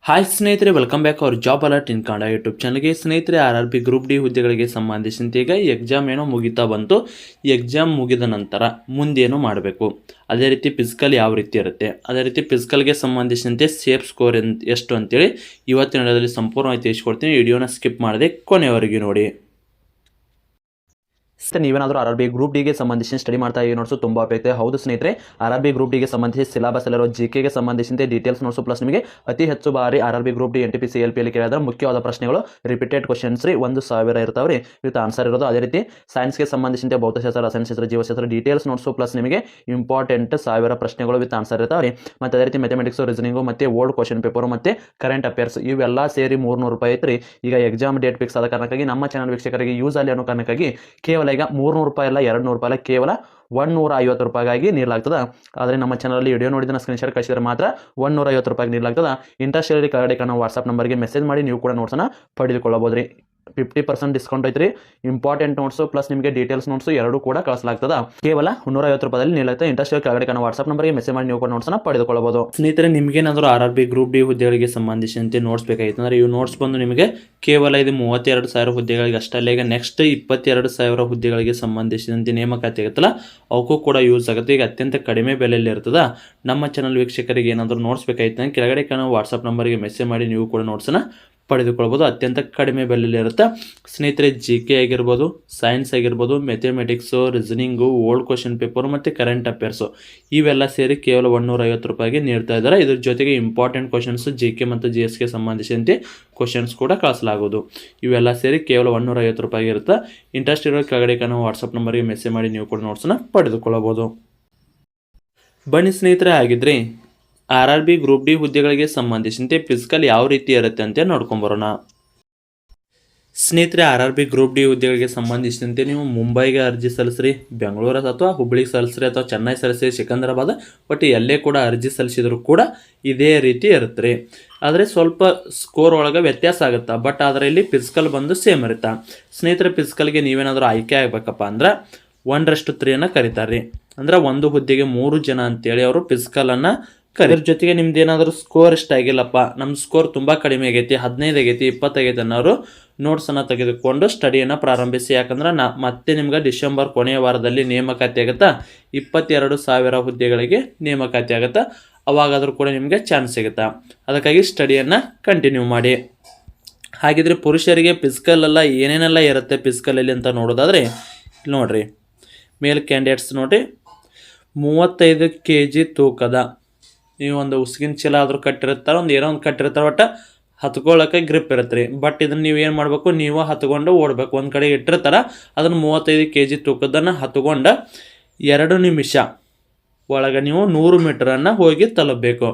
Hi ಸ್ನೇಹಿತರೆ, welcome back hour job alert ಇನ್ Kannada YouTube ಚಾನಲ್ಗೆ. ಸ್ನೇಹಿತರೆ, RRB ಗ್ರೂಪ್ ಡಿ ಹುದ್ದೆಗಳಿಗೆ ಸಂಬಂಧಿಸಿದಂತೆ ಈಗ ಎಕ್ಸಾಮ್ ಏನೋ ಮುಗಿತಾ ಬಂತು. ಎಕ್ಸಾಮ್ ಮುಗಿದ ನಂತರ ಮುಂದೇನೋ ಮಾಡಬೇಕು, ಅದೇ ರೀತಿ ಫಿಸಿಕಲ್ ಯಾವ ರೀತಿ ಇರುತ್ತೆ, ಅದೇ ರೀತಿ ಫಿಸಿಕಲ್ಗೆ ಸಂಬಂಧಿಸಿದಂತೆ ಸೇಫ್ ಸ್ಕೋರ್ ಎಷ್ಟು ಅಂತೇಳಿ ಇವತ್ತಿನ ವಿಡಿಯೋದಲ್ಲಿ ಸಂಪೂರ್ಣವಾಗಿ ತಿಳಿಸ್ಕೊಡ್ತೀನಿ. ವಿಡಿಯೋನ ಸ್ಕಿಪ್ ಮಾಡದೆ ಕೊನೆವರೆಗೂ ನೋಡಿ. ನೀವೇನಾದರೂ RRB ಗ್ರೂಪ್ ಡಿಗೆ ಸಂಬಂಧಿಸಿ ಸ್ಟಡಿ ಮಾಡ್ತಾ ಇದ್ದೀವಿ ನೋಟ್ಸು ತುಂಬ ಉಪಯುಕ್ತ. ಹೌದು ಸ್ನೇಹಿತರೆ, RRB ಗ್ರೂಪ್ ಡಿಗೆ ಸಂಬಂಧಿಸಿ ಸಿಲೆಬಸ್ ಅಲ್ಲಿರೋ GK ಸಂಬಂಧಿಸಿದಂತೆ ಡೀಟೇಲ್ಸ್ ನೋಟ್ಸು ಪ್ಲಸ್ ನಿಮಗೆ ಅತಿ ಹೆಚ್ಚು ಬಾರಿ RRB group D NTPC CLP ಅಲ್ಲಿ ಕೇಳಿದ್ರೆ ಮುಖ್ಯವಾದ ಪ್ರಶ್ನೆಗಳು ರಿಪೀಟೆಡ್ ಕ್ವಶನ್ಸ್ ರೀ 1000 ಇರ್ತಾವ್ರಿ ವಿತ್ ಆನ್ಸರ್ ಇರೋದು. ಅದೇ ರೀತಿ ಸೈನ್ಸ್ಗೆ ಸಂಬಂಧಿಸಿದಂತೆ ಭೌತಶಾಸ್ತ್ರ, ರಸಾಯನಶಾಸ್ತ್ರ, ಜೀವಶಾಸ್ತ್ರ ಡೀಟೇಲ್ಸ್ ನೋಟ್ಸು ಪ್ಲಸ್ ನಿಮಗೆ ಇಂಪಾರ್ಟೆಂಟ್ 1000 ಪ್ರಶ್ನೆಗಳು ವಿತ್ ಆನ್ಸರ್ ಇರ್ತಾವ್ರಿ. ಮತ್ತು ಅದೇ ರೀತಿ ಮ್ಯಾಥಮೆಟಿಕ್ಸ್, ರೀಸನಿಂಗು ಮತ್ತು ಓಲ್ಡ್ ಕ್ವಶನ್ ಪೇಪರು ಮತ್ತು ಕರೆಂಟ್ ಅಫೇರ್ಸ್ ಇವೆಲ್ಲ ಸೇರಿ 300 ರೂಪಾಯಿ ಐತ್ರಿ. ಈಗ ಎಕ್ಸಾಮ್ ಡೇಟ್ ಫಿಕ್ಸ್ ಆದ ಕಾರಣಕ್ಕಾಗಿ ನಮ್ಮ ಚಾನಲ್ ವೀಕ್ಷಕರಿಗೆ ಯೂಸ್ ಅಲ್ಲಿ ಅನ್ನೋ ಕಾರಣಕ್ಕಾಗಿ ಕೇವಲ ಈಗ 300 ರೂಪಾಯಿ ಅಲ್ಲ, 200 ರೂಪಾಯಿ ಅಲ್ಲ, ಕೇವಲ 150 ರೂಪಾಯಿಗಾಗಿ ನೀಡಲಾಗ್ತದೆ. ಆದರೆ ನಮ್ಮ ಚಾನಲಲ್ಲಿ ವಿಡಿಯೋ ನೋಡಿದ ಸ್ಕ್ರೀನ್ಶಾಟ್ ಕಳಿಸಿದ್ರೆ ಮಾತ್ರ 150 ರೂಪಾಯಿಗೆ ನೀಡಲಾಗ್ತದೆ. ಇಂಟ್ರೆಸ್ಟ್ ಇರಲಿ ಕೆಳಗಡೆ ಕಾಣೋ ವಾಟ್ಸಪ್ ನಂಬರ್ಗೆ ಮೆಸೇಜ್ ಮಾಡಿ ನೀವು ಕೂಡ ನೋಟ್ಸನ್ನು ಪಡೆದುಕೊಳ್ಳಬಹುದು ರೀ. 50% ಡಿಸ್ಕೌಂಟ್ ಐತ್ರಿ. ಇಂಪಾರ್ಟೆಂಟ್ ನೋಟ್ಸು ಪ್ಲಸ್ ನಿಮಗೆ ಡೀಟೇಲ್ಸ್ ನೋಟ್ಸು ಎರಡೂ ಕೂಡ ಕಳಿಸಲಾಗ್ತದೆ. ಕೇವಲ 150 ರೂಪಾಯಿದಲ್ಲಿ ನೀಡಲಾಗ್ತದೆ. ಇಂಟ್ರೆಸ್ಟ್ ಕೆಳಗಡೆ ಕಾಣೋ ವಾಟ್ಸಪ್ ನಂಬರ್ಗೆ ಮೆಸೇಜ್ ಮಾಡಿ ನೀವು ಕೂಡ ನೋಟ್ಸನ್ನು ಪಡೆದುಕೊಳ್ಳಬಹುದು. ಸ್ನೇಹಿತರೆ, ನಿಮಗೇನಾದರೂ RRB ಗ್ರೂಪ್ ಡಿ ಹುದ್ದೆಗಳಿಗೆ ಸಂಬಂಧಿಸಿದಂತೆ ನೋಟ್ಸ್ ಬೇಕಾಗಿತ್ತು ಅಂದರೆ ಇವು ನೋಟ್ಸ್ ಬಂದು ನಿಮಗೆ ಕೇವಲ ಇದು 32,000 ಹುದ್ದೆಗಳಿಗೆ ಅಷ್ಟೇ. ಈಗ ನೆಕ್ಸ್ಟ್ 22,000 ಹುದ್ದೆಗಳಿಗೆ ಸಂಬಂಧಿಸಿದಂತೆ ನೇಮಕಾತಿ ಆಗುತ್ತಲ್ಲ, ಅವಕ್ಕೂ ಕೂಡ ಯೂಸ್ ಆಗುತ್ತೆ. ಈಗ ಅತ್ಯಂತ ಕಡಿಮೆ ಬೆಲೆಯಲ್ಲಿ ಇರ್ತದೆ. ನಮ್ಮ ಚಾನಲ್ ವೀಕ್ಷಕರಿಗೆ ಏನಾದರೂ ನೋಟ್ಸ್ ಬೇಕಾಗಿತ್ತು ಅಂದರೆ ಕೆಳಗಡೆ ಕಾಣೋ ವಾಟ್ಸಪ್ ನಂಬರ್ಗೆ ಮೆಸೇಜ್ ಮಾಡಿ ನೀವು ಕೂಡ ನೋಟ್ಸನ್ನು ಪಡೆದುಕೊಳ್ಬೋದು. ಅತ್ಯಂತ ಕಡಿಮೆ ಬೆಲೆಯಲ್ಲಿ ಇರುತ್ತೆ. ಸ್ನೇಹಿತರೆ, GK ಆಗಿರ್ಬೋದು, ಸೈನ್ಸ್ ಆಗಿರ್ಬೋದು, mathematics, reasoning, old question paper ಮತ್ತು ಕರೆಂಟ್ ಅಫೇರ್ಸು ಇವೆಲ್ಲ ಸೇರಿ ಕೇವಲ 150 ರೂಪಾಯಿಗೆ ನೀಡ್ತಾ ಇದ್ದಾರೆ. ಇದ್ರ ಜೊತೆಗೆ ಇಂಪಾರ್ಟೆಂಟ್ ಕ್ವಶನ್ಸು GK ಮತ್ತು GSಗೆ ಸಂಬಂಧಿಸಿದಂತೆ ಕ್ವಶನ್ಸ್ ಕೂಡ ಕಳಿಸಲಾಗುವುದು. ಇವೆಲ್ಲ ಸೇರಿ ಕೇವಲ 150 ರೂಪಾಯಿಗೆ ಇರುತ್ತೆ. ಇಂಟ್ರೆಸ್ಟ್ ಇರೋ ಕೆಳಗಡೆ ಕಾಣೋ ವಾಟ್ಸಪ್ ನಂಬರ್ಗೆ ಮೆಸೇಜ್ ಮಾಡಿ ನೀವು ಕೂಡ ನೋಟ್ಸನ್ನು ಪಡೆದುಕೊಳ್ಳಬಹುದು. ಬನ್ನಿ ಸ್ನೇಹಿತರೆ, ಆಗಿದ್ರೆ RRB ಗ್ರೂಪ್ ಡಿ ಹುದ್ದೆಗಳಿಗೆ ಸಂಬಂಧಿಸಿದಂತೆ ಫಿಸಿಕಲ್ ಯಾವ ರೀತಿ ಇರುತ್ತೆ ಅಂತ ನೋಡ್ಕೊಂಬರೋಣ. ಸ್ನೇಹಿತರೆ, RRB ಗ್ರೂಪ್ ಡಿ ಹುದ್ದೆಗಳಿಗೆ ಸಂಬಂಧಿಸಿದಂತೆ ನೀವು ಮುಂಬೈಗೆ ಅರ್ಜಿ ಸಲ್ಲಿಸ್ರಿ, ಬೆಂಗಳೂರು ಅಥವಾ ಹುಬ್ಬಳ್ಳಿಗೆ ಸಲ್ಲಿಸ್ರಿ, ಅಥವಾ ಚೆನ್ನೈ ಸಲ್ಲಿಸ್ರಿ, ಸಿಕಂದರಾಬಾದ್, ಬಟ್ ಎಲ್ಲೇ ಕೂಡ ಅರ್ಜಿ ಸಲ್ಲಿಸಿದ್ರು ಕೂಡ ಇದೇ ರೀತಿ ಇರುತ್ತೆ ರೀ. ಆದರೆ ಸ್ವಲ್ಪ ಸ್ಕೋರ್ ಒಳಗೆ ವ್ಯತ್ಯಾಸ ಆಗುತ್ತೆ. ಬಟ್ ಅದರಲ್ಲಿ ಫಿಸಿಕಲ್ ಬಂದು ಸೇಮ್ ಇರುತ್ತೆ. ಸ್ನೇಹಿತರೆ, ಫಿಸಿಕಲ್ಗೆ ನೀವೇನಾದರೂ ಆಯ್ಕೆ ಆಗಬೇಕಪ್ಪ ಅಂದ್ರೆ 1:3 ಕರೀತಾರೆ ರೀ. ಅಂದ್ರೆ ಒಂದು ಹುದ್ದೆಗೆ 3 ಜನ ಅಂತೇಳಿ ಅವರು ಫಿಸಿಕಲನ್ನು ಅದ್ರ ಜೊತೆಗೆ ನಿಮ್ದು ಏನಾದರೂ ಸ್ಕೋರ್ ಇಷ್ಟ ಆಗಿಲ್ಲಪ್ಪ, ನಮ್ಮ ಸ್ಕೋರ್ ತುಂಬ ಕಡಿಮೆ ಆಗೈತಿ, 15 ಆಗೈತಿ, 20 ಆಗೈತಿ ಅನ್ನೋರು ನೋಟ್ಸನ್ನು ತೆಗೆದುಕೊಂಡು ಸ್ಟಡಿಯನ್ನು ಪ್ರಾರಂಭಿಸಿ. ಯಾಕಂದ್ರೆ ಮತ್ತೆ ನಿಮ್ಗೆ ಡಿಸೆಂಬರ್ ಕೊನೆಯ ವಾರದಲ್ಲಿ ನೇಮಕಾತಿ ಆಗುತ್ತಾ, 22,000 ಹುದ್ದೆಗಳಿಗೆ ನೇಮಕಾತಿ ಆಗುತ್ತಾ. ಅವಾಗಾದರೂ ಕೂಡ ನಿಮಗೆ ಚಾನ್ಸ್ ಸಿಗುತ್ತಾ. ಅದಕ್ಕಾಗಿ ಸ್ಟಡಿಯನ್ನು ಕಂಟಿನ್ಯೂ ಮಾಡಿ. ಹಾಗಿದ್ರೆ ಪುರುಷರಿಗೆ ಫಿಸಿಕಲೆಲ್ಲ ಏನೇನೆಲ್ಲ ಇರುತ್ತೆ ಫಿಸಿಕಲಲ್ಲಿ ಅಂತ ನೋಡೋದಾದರೆ ನೋಡಿರಿ, ಮೇಲ್ ಕ್ಯಾಂಡಿಡೇಟ್ಸ್ ನೋಡಿರಿ, 35 kg ತೂಕದ ನೀವು ಒಂದು ಉಸ್ಕಿನ ಚೀಲ ಆದರೂ ಕಟ್ಟಿರ್ತಾರೆ, ಒಂದು ಏನೋ ಒಂದು ಕಟ್ಟಿರ್ತಾರೆ, ಒಟ್ಟು ಹತ್ಕೊಳ್ಳೋಕೆ ಗ್ರಿಪ್ ಇರುತ್ತೆ ರೀ. ಬಟ್ ಇದನ್ನು ನೀವು ಏನು ಮಾಡಬೇಕು, ನೀವು ಹತ್ಕೊಂಡು ಓಡಬೇಕು. ಒಂದು ಕಡೆ ಇಟ್ಟಿರ್ತಾರೆ, ಅದನ್ನು 35 kg ತೂಕದನ್ನು ಹತ್ಕೊಂಡು 2 ನಿಮಿಷ ಒಳಗೆ ನೀವು 100 ಮೀಟರನ್ನು ಹೋಗಿ ತಲುಪಬೇಕು.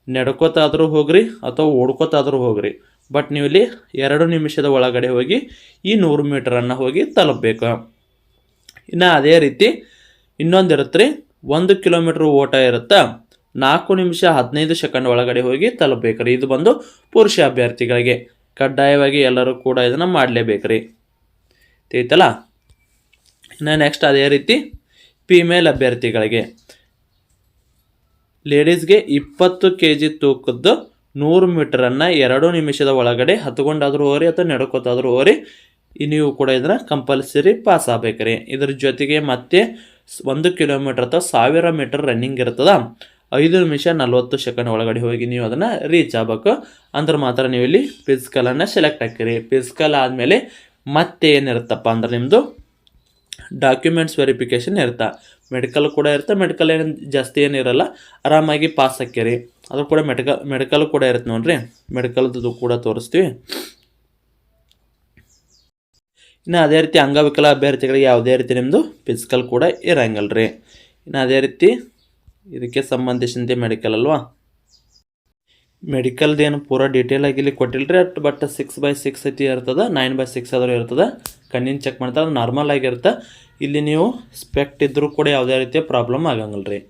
ನಡ್ಕೋತಾದರೂ ಹೋಗ್ರಿ ಅಥವಾ ಓಡ್ಕೋತಾದರೂ ಹೋಗ್ರಿ, ಬಟ್ ನೀವು ಇಲ್ಲಿ 2 ನಿಮಿಷದ ಒಳಗಡೆ ಹೋಗಿ ಈ 100 ಮೀಟರನ್ನು ಹೋಗಿ ತಲುಪಬೇಕು. ಇನ್ನು ಅದೇ ರೀತಿ ಇನ್ನೊಂದಿರುತ್ತೆ ರೀ, 1 ಕಿಲೋಮೀಟ್ರ್ ಓಟ ಇರುತ್ತೆ, 4 ನಿಮಿಷ 15 ಸೆಕೆಂಡ್ ಒಳಗಡೆ ಹೋಗಿ ತಲುಪಬೇಕ್ರಿ. ಇದು ಬಂದು ಪುರುಷ ಅಭ್ಯರ್ಥಿಗಳಿಗೆ ಕಡ್ಡಾಯವಾಗಿ ಎಲ್ಲರೂ ಕೂಡ ಇದನ್ನು ಮಾಡಲೇಬೇಕ್ರಿ. ತಿಳಿತಲ್ಲ. ಇನ್ನು ನೆಕ್ಸ್ಟ್ ಅದೇ ರೀತಿ ಫಿಮೇಲ್ ಅಭ್ಯರ್ಥಿಗಳಿಗೆ, ಲೇಡೀಸ್ಗೆ 20 kg ತೂಕದ್ದು 100 ಮೀಟರನ್ನು 2 ನಿಮಿಷದ ಒಳಗಡೆ ಹತ್ಕೊಂಡಾದರೂ ಹೋಗ್ರಿ ಅಥವಾ ನಡ್ಕೋತಾದರೂ ಹೋಗ್ರಿ, ನೀವು ಕೂಡ ಇದನ್ನು ಕಂಪಲ್ಸರಿ ಪಾಸ್ ಆಗಬೇಕ್ರಿ. ಇದ್ರ ಜೊತೆಗೆ ಮತ್ತೆ 1 ಕಿಲೋಮೀಟರ್ ಅಥವಾ 1000 ಮೀಟರ್ ರನ್ನಿಂಗ್ ಇರ್ತದ, 5 ನಿಮಿಷ 40 ಸೆಕೆಂಡ್ ಒಳಗಡೆ ಹೋಗಿ ನೀವು ಅದನ್ನು ರೀಚ್ ಆಗಬೇಕು. ಅಂದ್ರೆ ಮಾತ್ರ ನೀವು ಇಲ್ಲಿ ಫಿಸಿಕಲನ್ನು ಸೆಲೆಕ್ಟ್ ಹಾಕಿರಿ. ಫಿಸಿಕಲ್ ಆದಮೇಲೆ ಮತ್ತೆ ಏನಿರುತ್ತಪ್ಪ ಅಂದ್ರೆ ನಿಮ್ಮದು ಡಾಕ್ಯುಮೆಂಟ್ಸ್ ವೆರಿಫಿಕೇಷನ್ ಇರುತ್ತೆ, ಮೆಡಿಕಲ್ ಕೂಡ ಇರುತ್ತೆ. ಮೆಡಿಕಲ್ ಏನು ಜಾಸ್ತಿ ಏನಿರಲ್ಲ, ಆರಾಮಾಗಿ ಪಾಸ್ ಹಾಕಿರಿ. ಅದು ಕೂಡ ಮೆಡಿಕಲ್ ಕೂಡ ಇರುತ್ತೆ ನೋಡ್ರಿ, ಮೆಡಿಕಲ್ದು ಕೂಡ ತೋರಿಸ್ತೀವಿ. ಇನ್ನು ಅದೇ ರೀತಿ ಅಂಗವಿಕಲ ಅಭ್ಯರ್ಥಿಗಳಿಗೆ ಯಾವುದೇ ರೀತಿ ನಿಮ್ಮದು ಫಿಸಿಕಲ್ ಕೂಡ ಇರಂಗಿಲ್ಲ ರೀ. ಇನ್ನು ಅದೇ ರೀತಿ ಇದಕ್ಕೆ ಸಂಬಂಧಿಸಿದಂತೆ ಮೆಡಿಕಲ್ ಅಲ್ವಾ, ಮೆಡಿಕಲ್ದೇನು ಪೂರ ಡೀಟೇಲ್ ಆಗಿ ಇಲ್ಲಿ ಕೊಟ್ಟಿಲ್ಲ ರೀ. ಬಟ್ 6/6 ಐತಿ ಇರ್ತದೆ, 9/6 ಆದರೂ ಇರ್ತದೆ. ಕಣ್ಣಿನ ಚೆಕ್ ಮಾಡ್ತಾರೆ, ಅದು ನಾರ್ಮಲ್ ಆಗಿರುತ್ತೆ. ಇಲ್ಲಿ ನೀವು ಸ್ಪೆಕ್ಟ್ ಇದ್ದರೂ ಕೂಡ ಯಾವುದೇ ರೀತಿಯ ಪ್ರಾಬ್ಲಮ್ ಆಗಂಗಿಲ್ಲ ರೀ.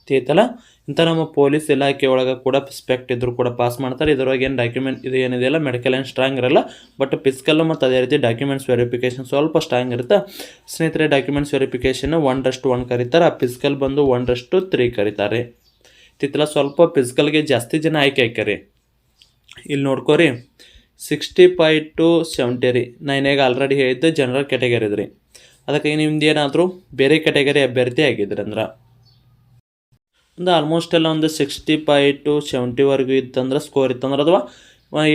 ತಿಳಿತಲ್ಲ. ಇಂಥ ನಮ್ಮ ಪೊಲೀಸ್ ಇಲಾಖೆ ಒಳಗೆ ಕೂಡ ಸ್ಪೆಕ್ಟ್ ಇದ್ದರೂ ಕೂಡ ಪಾಸ್ ಮಾಡ್ತಾರೆ. ಇದರೊಳಗೆ ಏನು ಡಾಕ್ಯುಮೆಂಟ್ ಇದು ಏನಿದೆಯಲ್ಲ, ಮೆಡಿಕಲ್ ಏನು ಸ್ಟ್ರಾಂಗ್ ಇರಲ್ಲ, ಬಟ್ ಫಿಸಿಕಲ್ಲು ಮತ್ತು ಅದೇ ರೀತಿ ಡಾಕ್ಯುಮೆಂಟ್ಸ್ ವೆರಿಫಿಕೇಷನ್ ಸ್ವಲ್ಪ ಸ್ಟ್ರಾಂಗ್ ಇರುತ್ತೆ. ಸ್ನೇಹಿತರೆ, ಡಾಕ್ಯುಮೆಂಟ್ಸ್ ವೆರಿಫಿಕೇಷನ್ 1:1 ಕರೀತಾರೆ, ಆ ಫಿಸಿಕಲ್ ಬಂದು 1:3 ಕರೀತಾರೆ. ತಿತ್ತಲ ಸ್ವಲ್ಪ ಫಿಸಿಕಲ್ಗೆ ಜಾಸ್ತಿ ಜನ ಆಯ್ಕೆ ಹಾಕ್ಯಾರಿ. ಇಲ್ಲಿ ನೋಡ್ಕೋರಿ 65 to 70 ರೀ. ನಾನು ಈಗ ಆಲ್ರೆಡಿ ಹೇಳಿದ್ದು ಜನರಲ್ ಕ್ಯಾಟಗರಿ ರೀ. ಅದಕ್ಕೆ ನಿಮ್ದು ಏನಾದರೂ ಬೇರೆ ಕ್ಯಾಟಗರಿ ಅಭ್ಯರ್ಥಿ ಆಗಿದ್ರಿ ಅಂದ್ರೆ ಒಂದು ಆಲ್ಮೋಸ್ಟ್ ಎಲ್ಲ ಒಂದು 65 to 70ವರೆಗೂ ಇತ್ತಂದ್ರೆ ಸ್ಕೋರ್ ಇತ್ತಂದ್ರೆ, ಅಥವಾ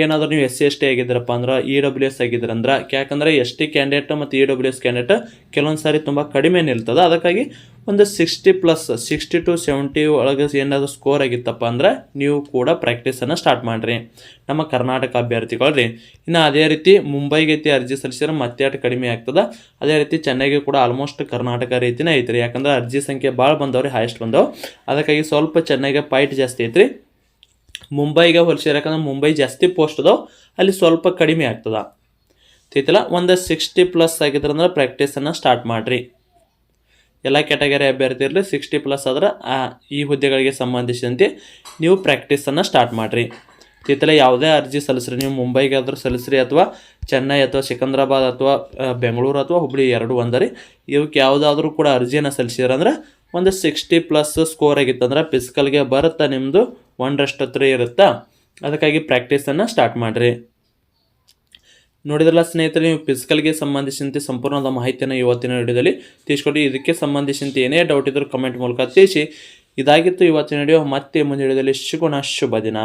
ಏನಾದರೂ ನೀವು SC ST ಆಗಿದ್ದೀರಪ್ಪ ಅಂದ್ರೆ EWS ಆಗಿದ್ದೀರಂದ್ರೆ, ಯಾಕಂದರೆ ST ಕ್ಯಾಂಡಿಡೇಟ್ ಮತ್ತು EWS ಕ್ಯಾಂಡಿಡೇಟ್ ಕೆಲವೊಂದು ಸಾರಿ ತುಂಬ ಕಡಿಮೆ ನಿಲ್ತದೆ. ಅದಕ್ಕಾಗಿ ಒಂದು 60 to 70 ಒಳಗೆ ಏನಾದರೂ ಸ್ಕೋರ್ ಆಗಿತ್ತಪ್ಪ ಅಂದ್ರೆ ನೀವು ಕೂಡ ಪ್ರಾಕ್ಟೀಸನ್ನು ಸ್ಟಾರ್ಟ್ ಮಾಡಿರಿ, ನಮ್ಮ ಕರ್ನಾಟಕ ಅಭ್ಯರ್ಥಿಗಳು ರೀ. ಇನ್ನು ಅದೇ ರೀತಿ ಮುಂಬೈಗೆ ಐತಿ ಅರ್ಜಿ ಸಲ್ಲಿಸಿದ್ರೆ ಮತ್ತೆ ಅಷ್ಟು ಕಡಿಮೆ ಆಗ್ತದೆ. ಅದೇ ರೀತಿ ಚೆನ್ನೈಗೆ ಕೂಡ ಆಲ್ಮೋಸ್ಟ್ ಕರ್ನಾಟಕ ರೀತಿನೇ ಐತ್ರಿ, ಯಾಕಂದ್ರೆ ಅರ್ಜಿ ಸಂಖ್ಯೆ ಭಾಳ ಬಂದವ್ರಿ, ಹೈಯೆಸ್ಟ್ ಬಂದವು. ಅದಕ್ಕಾಗಿ ಸ್ವಲ್ಪ ಚೆನ್ನೈಗೆ ಪಾಯಿಂಟ್ ಜಾಸ್ತಿ ಐತ್ರಿ. ಮುಂಬೈಗೆ ಹೋಲಿಸಿದ್ರೆ, ಯಾಕಂದ್ರೆ ಮುಂಬೈ ಜಾಸ್ತಿ ಪೋಸ್ಟ್ ಅದಾವೆ, ಅಲ್ಲಿ ಸ್ವಲ್ಪ ಕಡಿಮೆ ಆಗ್ತದೆ ತಿತ್ತಲ್ಲ. ಒಂದು 60+ ಆಗಿದ್ರಂದ್ರೆ ಪ್ರಾಕ್ಟೀಸನ್ನು ಸ್ಟಾರ್ಟ್ ಮಾಡಿರಿ. ಎಲ್ಲ ಕ್ಯಾಟಗರಿ ಅಭ್ಯರ್ಥಿ ಇರಲಿ 60+ ಆದ್ರೆ ಈ ಹುದ್ದೆಗಳಿಗೆ ಸಂಬಂಧಿಸಿದಂತೆ ನೀವು ಪ್ರಾಕ್ಟೀಸನ್ನು ಸ್ಟಾರ್ಟ್ ಮಾಡಿರಿ ತಿತ್ತಲ್ಲ. ಯಾವುದೇ ಅರ್ಜಿ ಸಲ್ಲಿಸ್ರಿ, ನೀವು ಮುಂಬೈಗೆ ಆದರೂ ಸಲ್ಲಿಸ್ರಿ, ಅಥವಾ ಚೆನ್ನೈ ಅಥವಾ ಸಿಕಂದ್ರಾಬಾದ್ ಅಥವಾ ಬೆಂಗಳೂರು ಅಥವಾ ಹುಬ್ಳಿ ಎರಡು ಒಂದರಿ, ಇವಕ್ಕೆ ಯಾವುದಾದ್ರೂ ಕೂಡ ಅರ್ಜಿಯನ್ನು ಸಲ್ಲಿಸಿದ್ರಂದ್ರೆ ಒಂದು 60+ ಸ್ಕೋರ್ ಆಗಿತ್ತಂದ್ರೆ ಫಿಸಿಕಲ್ಗೆ ಬರುತ್ತಾ ನಿಮ್ಮದು 1:3 ಇರುತ್ತಾ. ಅದಕ್ಕಾಗಿ ಪ್ರಾಕ್ಟೀಸನ್ನು ಸ್ಟಾರ್ಟ್ ಮಾಡಿರಿ. ನೋಡಿದ್ರಲ್ಲ ಸ್ನೇಹಿತರೆ, ನೀವು ಫಿಸಿಕಲ್ಗೆ ಸಂಬಂಧಿಸಿದಂತೆ ಸಂಪೂರ್ಣವಾದ ಮಾಹಿತಿಯನ್ನು ಇವತ್ತಿನ ವಿಡಿಯೋದಲ್ಲಿ ತಿಳಿಸ್ಕೊಡಿ. ಇದಕ್ಕೆ ಸಂಬಂಧಿಸಿದಂತೆ ಏನೇ ಡೌಟ್ ಇದ್ದರೂ ಕಮೆಂಟ್ ಮೂಲಕ ತಿಳಿಸಿ. ಇದಾಗಿತ್ತು ಇವತ್ತಿನ ವಿಡಿಯೋ. ಮತ್ತೆ ಮುಂದಿನ ವಿಡಿಯೋದಲ್ಲಿ ಸಿಗೋಣ. ಶುಭ ದಿನ.